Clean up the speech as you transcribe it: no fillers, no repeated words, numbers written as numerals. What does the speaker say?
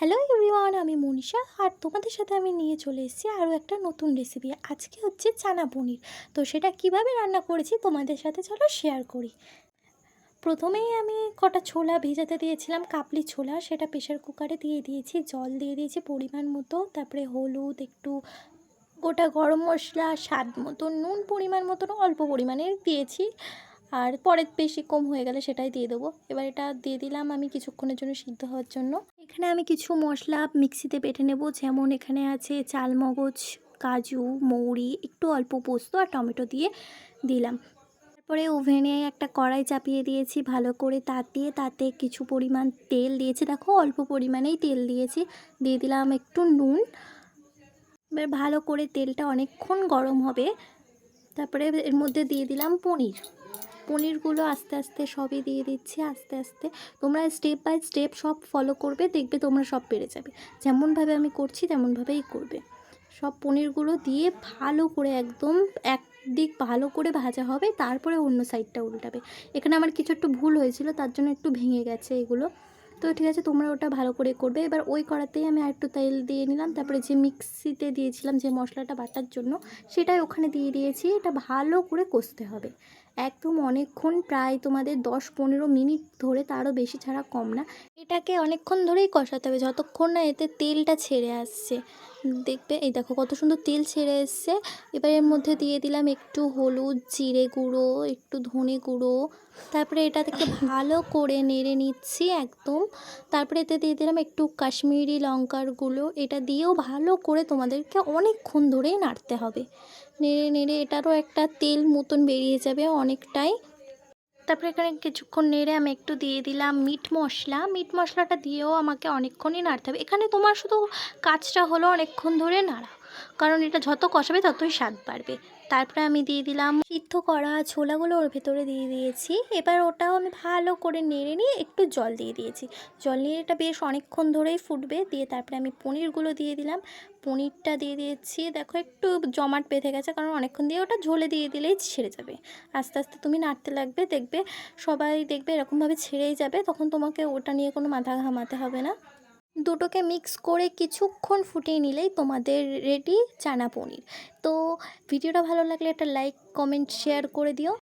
Hello everyone, আমি মনীষা আর তোমাদের সাথে আমি নিয়ে চলে এসেছি আরও একটা নতুন রেসিপি। আজকে হচ্ছে চানা পনির। তো সেটা কিভাবে রান্না করেছি তোমাদের সাথে চলো শেয়ার করি। প্রথমেই আমি কটা ছোলা ভেজাতে দিয়েছিলাম, কাবলি ছোলা, সেটা প্রেশার কুকারে দিয়ে দিয়েছি, জল দিয়ে দিয়েছি পরিমাণ মতো, তারপরে হলুদ, একটু গোটা গরম মশলা, স্বাদ মতো নুন, পরিমাণ মতন অল্প পরিমাণে দিয়েছি। আর পরে বেশি কম হয়ে গেলে সেটাই দিয়ে দেবো। এবার এটা দিয়ে দিলাম আমি কিছুক্ষণের জন্য সিদ্ধ হওয়ার জন্য। এখানে আমি কিছু মশলা মিক্সিতে বেটে নেব, যেমন এখানে আছে চালমগজ, কাজু, মৌরি, একটু অল্প পোস্ত আর টমেটো দিয়ে দিলাম। তারপরে ওভেনে একটা কড়াই চাপিয়ে দিয়েছি ভালো করে, তাতে কিছু পরিমাণ তেল দিয়েছি, দেখো অল্প পরিমাণেই তেল দিয়েছি। দিয়ে দিলাম একটু নুন। এবার ভালো করে তেলটা অনেকক্ষণ গরম হবে। তারপরে এর মধ্যে দিয়ে দিলাম পনিরগুলো আস্তে আস্তে সবই দিয়ে দিচ্ছি আস্তে আস্তে। তোমরা স্টেপ বাই স্টেপ সব ফলো করবে, দেখবে তোমরা সব পেরে যাবে। যেমনভাবে আমি করছি তেমনভাবেই করবে। সব পনিরগুলো দিয়ে ভালো করে একদম একদিক ভালো করে ভাজা হবে, তারপরে অন্য সাইডটা উল্টাবে। এখানে আমার কিছু একটু ভুল হয়েছিল, তার জন্য একটু ভেঙে গেছে এগুলো। তো ঠিক আছে, তোমরা ওটা ভালো করে করবে। এবার ওই কড়াতেই আমি আর একটু তেল দিয়ে নিলাম, তারপরে যে মিক্সিতে দিয়েছিলাম যে মশলাটা বাটার জন্য, সেটাই ওখানে দিয়ে দিয়েছি। এটা ভালো করে কষতে হবে একদম অনেকক্ষণ, প্রায় তোমাদের 10-15 মিনিট ধরে, তারও বেশি ছাড়া কম না। এটাকে অনেকক্ষণ ধরেই কষাতে হবে, যতক্ষণ না এতে তেলটা ছেড়ে আসছে। দেখবে এই দেখো কত সুন্দর তেল ছেড়ে এসছে। এবার এর মধ্যে দিয়ে দিলাম একটু হলুদ, জিরে গুঁড়ো, একটু ধনে গুঁড়ো। তারপরে এটা থেকে ভালো করে নেড়ে নিচ্ছি একদম। তারপরে এতে দিয়ে দিলাম একটু কাশ্মীরি লঙ্কার গুঁড়ো। এটা দিয়েও ভালো করে তোমাদেরকে অনেকক্ষণ ধরেই নাড়তে হবে। নেড়ে নেড়ে এটারও একটা তেল মতন বেরিয়ে যাবে অনেকটাই। তারপরে এখানে কিছুক্ষণ নেড়ে আমি একটু দিয়ে দিলাম মিট মশলাটা দিয়েও আমাকে অনেকক্ষণই নাড়তে হবে। এখানে তোমার শুধু কাজটা হলো অনেকক্ষণ ধরে নাড়া, কারণ এটা যত কষাবে ততই স্বাদ বাড়বে। তারপরে আমি দিয়ে দিলাম সিদ্ধ করা ছোলাগুলো ওর ভেতরে দিয়ে দিয়েছি। এবার ওটাও আমি ভালো করে নেড়ে নিয়ে একটু জল দিয়ে দিয়েছি। জল নিয়ে এটা বেশ অনেকক্ষণ ধরেই ফুটবে। দিয়ে তারপরে আমি পনিরগুলো দিয়ে দিলাম। পনিরটা দিয়ে দিয়েছি, দেখো একটু জমাট বেঁধে গেছে, কারণ অনেকক্ষণ দিয়ে ওটা ঝোলে দিয়ে দিলেই ছেড়ে যাবে। আস্তে আস্তে তুমি নাড়তে লাগবে, দেখবে সবাই দেখবে এরকমভাবে ছেড়েই যাবে, তখন তোমাকে ওটা নিয়ে কোনো মাথা ঘামাতে হবে না। দুটোকে মিক্স করে কিছুক্ষণ ফুটিয়ে নিলেই তোমাদের রেডি চানা পনির। তো ভিডিওটা ভালো লাগলে একটা লাইক, কমেন্ট, শেয়ার করে দিও।